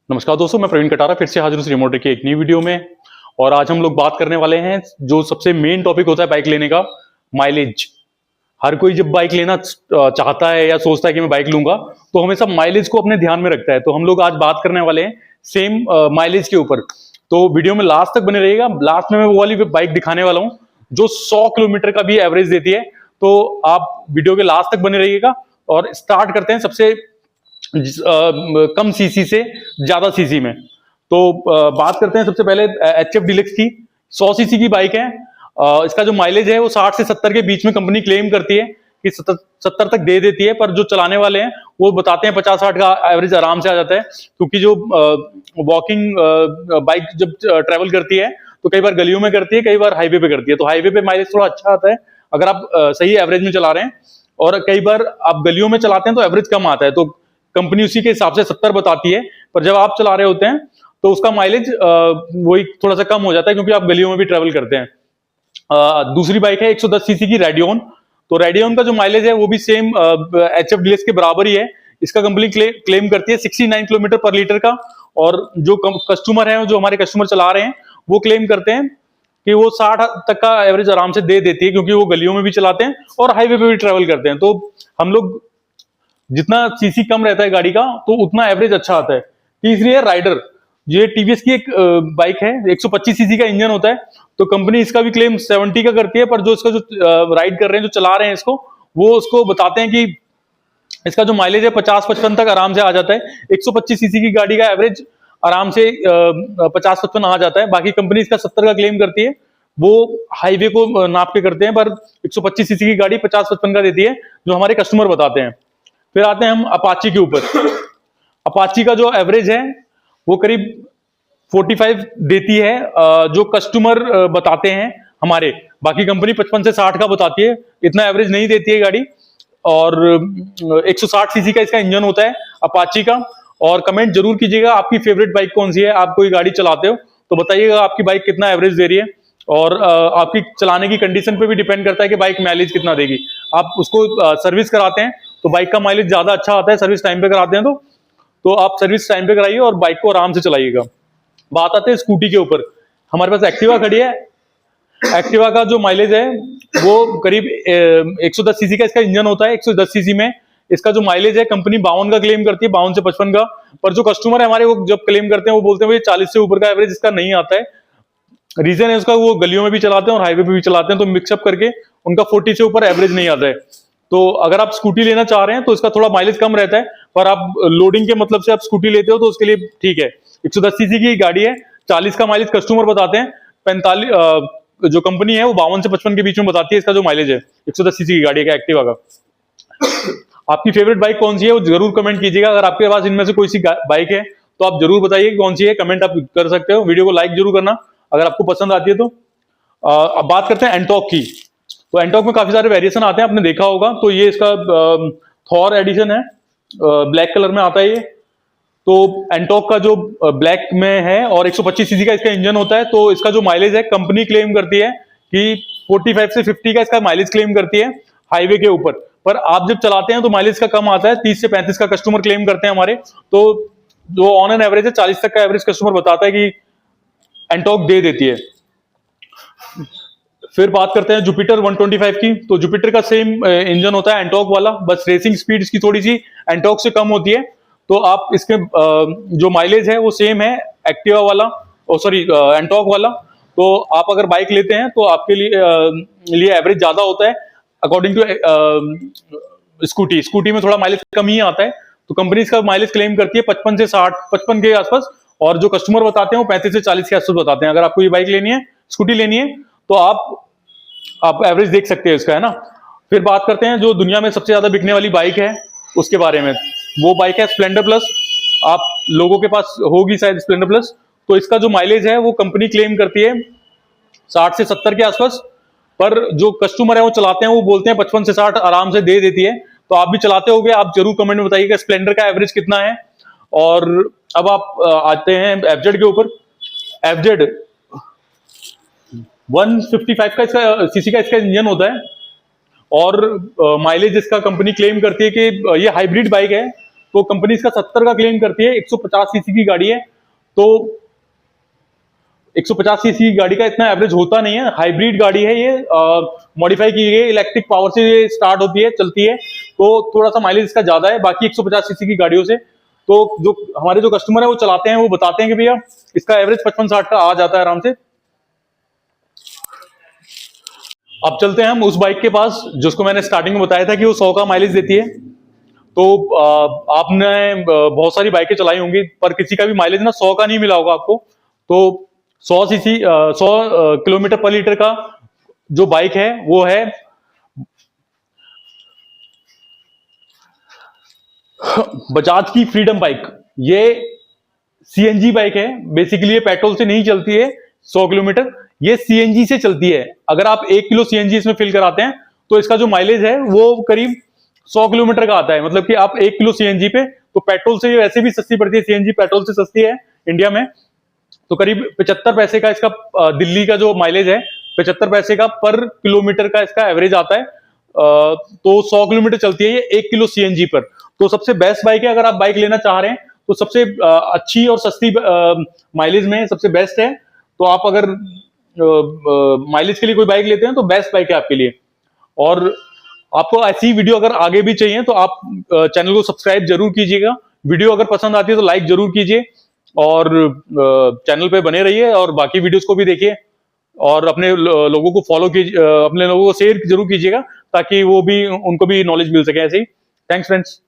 नमस्कार दोस्तों, मैं प्रवीण कटारा फिर से हाजिर हूँ श्री मोटर की एक नई वीडियो में। और आज हम लोग बात करने वाले हैं जो सबसे मेन टॉपिक होता है बाइक लेने का, माइलेज। हर कोई जब बाइक लेना चाहता है या सोचता है कि मैं बाइक लूंगा तो हमेशा माइलेज को अपने ध्यान में रखता है। तो हम लोग आज बात करने वाले हैं सेम माइलेज के ऊपर। तो वीडियो में लास्ट तक बने रहिएगा। लास्ट में मैं वो वाली बाइक दिखाने वाला हूँ जो 100 किलोमीटर का भी एवरेज देती है। तो आप वीडियो के लास्ट तक बने रहिएगा और स्टार्ट करते हैं सबसे कम सीसी से ज्यादा सीसी में। तो बात करते हैं सबसे पहले HF डीलक्स की। 100 सीसी की बाइक है। इसका जो माइलेज है वो 60 से 70 के बीच में कंपनी क्लेम करती है कि 70 तक दे देती है, पर जो चलाने वाले हैं वो बताते हैं 50-60 का एवरेज आराम से आ जाता है। क्योंकि जो वॉकिंग बाइक जब ट्रेवल करती है तो कई बार गलियों में करती है, कई बार हाईवे पे करती है। तो हाईवे पे माइलेज थोड़ा अच्छा आता है अगर आप सही एवरेज में चला रहे हैं, और कई बार आप गलियों में चलाते हैं तो एवरेज कम आता है। तो कंपनी उसी के हिसाब से 70 बताती है, पर जब आप चला रहे होते हैं तो उसका माइलेज वही थोड़ा सा कम हो जाता है क्योंकि आप गलियों में भी ट्रेवल करते हैं। दूसरी बाइक है 110 सीसी की रेडियन। तो रेडियन का जो माइलेज है वो भी सेम HF डीलक्स के बराबर ही है। इसका कंपनी क्लेम करती है 69 किलोमीटर पर लीटर का। और जो कस्टमर है, जो हमारे कस्टमर चला रहे हैं, वो क्लेम करते हैं कि वो 60 तक का एवरेज आराम से दे देती है क्योंकि वो गलियों में भी चलाते हैं और हाईवे पे भी ट्रेवल करते हैं। तो हम लोग जितना सीसी कम रहता है गाड़ी का तो उतना एवरेज अच्छा आता है। तीसरी है राइडर। ये टीवीएस की एक बाइक है, 125 सीसी का इंजन होता है। तो कंपनी इसका भी क्लेम 70 का करती है, पर जो इसका जो राइड कर रहे हैं, जो चला रहे हैं इसको, वो उसको बताते हैं कि इसका जो माइलेज है 50-55 तक आराम से आ जाता है। 125 सीसी की गाड़ी का एवरेज आराम से 50-55 आ जाता है। बाकी कंपनी इसका 70 का क्लेम करती है। वो हाईवे को नाप के करते हैं, पर 125 सीसी की गाड़ी 50-55 का देती है जो हमारे कस्टमर बताते हैं। फिर आते हैं हम अपाची के ऊपर। अपाची का जो एवरेज है वो करीब 45 देती है जो कस्टमर बताते हैं हमारे। बाकी कंपनी 55 से 60 का बताती है, इतना एवरेज नहीं देती है गाड़ी। और 160 सीसी का इसका इंजन होता है अपाची का। और कमेंट जरूर कीजिएगा आपकी फेवरेट बाइक कौन सी है। आप कोई गाड़ी चलाते हो तो बताइएगा आपकी बाइक कितना एवरेज दे रही है। और आपकी चलाने की कंडीशन पे भी डिपेंड करता है कि बाइक माइलेज कितना देगी। आप उसको सर्विस कराते हैं तो बाइक का माइलेज ज्यादा अच्छा आता है। सर्विस टाइम पे कराते हैं तो आप सर्विस टाइम पे कराइए और बाइक को आराम से चलाइएगा। बात आते हैं स्कूटी के ऊपर। हमारे पास एक्टिवा खड़ी है। एक्टिवा का जो माइलेज है वो करीब 110 सीसी का इसका इंजन होता है। 110 सीसी में इसका जो माइलेज है कंपनी 52 का क्लेम करती है, 52 से 55 का। पर जो कस्टमर है हमारे, वो जब क्लेम करते हैं वो बोलते हैं भाई 40 से ऊपर का एवरेज इसका नहीं आता है। रीजन है उसका, वो गलियों में भी चलाते हैं और हाईवे पे भी चलाते हैं, तो मिक्सअप करके उनका 40 से ऊपर एवरेज नहीं आता है। तो अगर आप स्कूटी लेना चाह रहे हैं तो इसका थोड़ा माइलेज कम रहता है, पर आप लोडिंग के मतलब से आप स्कूटी लेते हो तो उसके लिए ठीक है। 110 सीसी की गाड़ी है, 40 का माइलेज कस्टमर बताते हैं। 45 जो कंपनी है वो 52 से 55 के बीच में बताती है इसका जो माइलेज है 110 सीसी की गाड़ी का, एक्टिवा का। आपकी फेवरेट बाइक कौन सी है वो जरूर कमेंट कीजिएगा। अगर आपके पास इनमें से कोई सी बाइक है तो आप जरूर बताइए कौन सी है। कमेंट आप कर सकते हो। वीडियो को लाइक जरूर करना अगर आपको पसंद आती है तो। अब बात करते हैं एंटॉर्क की। तो एंटॉर्क में काफी सारे वेरिएशन आते हैं, आपने देखा होगा। तो ये इसका थॉर एडिशन है, ब्लैक कलर में आता है ये। तो एंटॉर्क का जो ब्लैक में है और 125 सीसी का इसका इंजन होता है। तो इसका जो माइलेज है कंपनी क्लेम करती है कि 45 से 50 का इसका माइलेज क्लेम करती है हाईवे के ऊपर। पर आप जब चलाते हैं तो माइलेज का कम आता है, 30 से 35 का कस्टमर क्लेम करते हैं हमारे। तो जो ऑन एन एवरेज है 40 तक का एवरेज कस्टमर बताता है कि एंटॉर्क दे देती है। फिर बात करते हैं जुपिटर 125 की। तो जुपिटर का सेम इंजन होता है एंटॉर्क वाला, बस रेसिंग स्पीड इसकी थोड़ी सी एंटॉर्क से कम होती है। तो आप इसके जो माइलेज है वो सेम है एक्टिवा वाला, सॉरी एंटॉर्क वाला। तो आप अगर बाइक लेते हैं तो आपके लिए एवरेज ज्यादा होता है अकॉर्डिंग टू स्कूटी में थोड़ा माइलेज कम ही आता है। तो कंपनी इसका माइलेज क्लेम करती है 55 से 60, 55 के आसपास। और जो कस्टमर बताते हैं वो 35 से 40 के आसपास बताते हैं। अगर आपको ये बाइक लेनी है, स्कूटी लेनी है, तो आप एवरेज देख सकते हैं इसका, है ना। फिर बात करते हैं जो दुनिया में सबसे ज्यादा बिकने वाली बाइक है उसके बारे में। वो बाइक है स्प्लेंडर प्लस। आप लोगों के पास होगी शायद स्प्लेंडर प्लस। तो इसका जो माइलेज है वो कंपनी क्लेम करती है 60 से 70 के आसपास। पर जो कस्टमर है वो चलाते हैं वो बोलते हैं 55 से 60 आराम से दे देती है। तो आप भी चलाते होगे, आप जरूर कमेंट में बताइएगा स्प्लेंडर का एवरेज कितना है। और अब आप आते हैं एफजेड के ऊपर। एफजेड 155 का इसका सीसी का इसका इंजन होता है। और माइलेज इसका कंपनी क्लेम करती है कि ये हाइब्रिड बाइक है। तो कंपनी इसका 70 का क्लेम करती है। 150 सीसी की गाड़ी है, तो 150 सीसी की गाड़ी का इतना एवरेज होता नहीं है। हाइब्रिड गाड़ी है ये, मॉडिफाई की गई, इलेक्ट्रिक पावर से ये स्टार्ट होती है, चलती है, तो थोड़ा सा माइलेज इसका ज्यादा है बाकी 150 सीसी की गाड़ियों से। तो जो हमारे जो कस्टमर है वो चलाते हैं, वो बताते हैं कि भैया इसका एवरेज 55-60 का आ जाता है आराम से। अब चलते हैं हम उस बाइक के पास जिसको मैंने स्टार्टिंग में बताया था कि वो 100 का माइलेज देती है। तो आपने बहुत सारी बाइकें चलाई होंगी, पर किसी का भी माइलेज ना 100 का नहीं मिला होगा आपको। तो 100 सीसी 100 किलोमीटर पर लीटर का जो बाइक है वो है बजाज की फ्रीडम बाइक। ये सीएनजी बाइक है, बेसिकली ये पेट्रोल से नहीं चलती है 100 किलोमीटर, ये सीएनजी से चलती है। अगर आप 1 किलो सीएनजी इसमें फिल कराते हैं तो इसका जो माइलेज है वो करीब 100 किलोमीटर का आता है। मतलब कि आप 1 किलो सीएनजी पे, तो पेट्रोल से ये वैसे भी सस्ती पड़ती है, सीएनजी पेट्रोल से सस्ती है इंडिया में, तो करीब 75 पैसे का इसका दिल्ली का जो माइलेज है 75 पैसे का पर किलोमीटर का इसका एवरेज आता है। तो 100 किलोमीटर चलती है ये 1 किलो सीएनजी पर। तो सबसे बेस्ट बाइक है, अगर आप बाइक लेना चाह रहे हैं तो सबसे अच्छी और सस्ती माइलेज में सबसे बेस्ट है। तो आप अगर माइलेज के लिए कोई बाइक लेते हैं तो बेस्ट बाइक है आपके लिए। और आपको ऐसी वीडियो अगर आगे भी चाहिए तो आप चैनल को सब्सक्राइब जरूर कीजिएगा। वीडियो अगर पसंद आती है तो लाइक जरूर कीजिए और चैनल पे बने रहिए और बाकी वीडियोस को भी देखिए और अपने लोगों को फॉलो कीजिए, अपने लोगों को शेयर जरूर कीजिएगा ताकि वो भी, उनको भी नॉलेज मिल सके ऐसे ही। Thanks friends.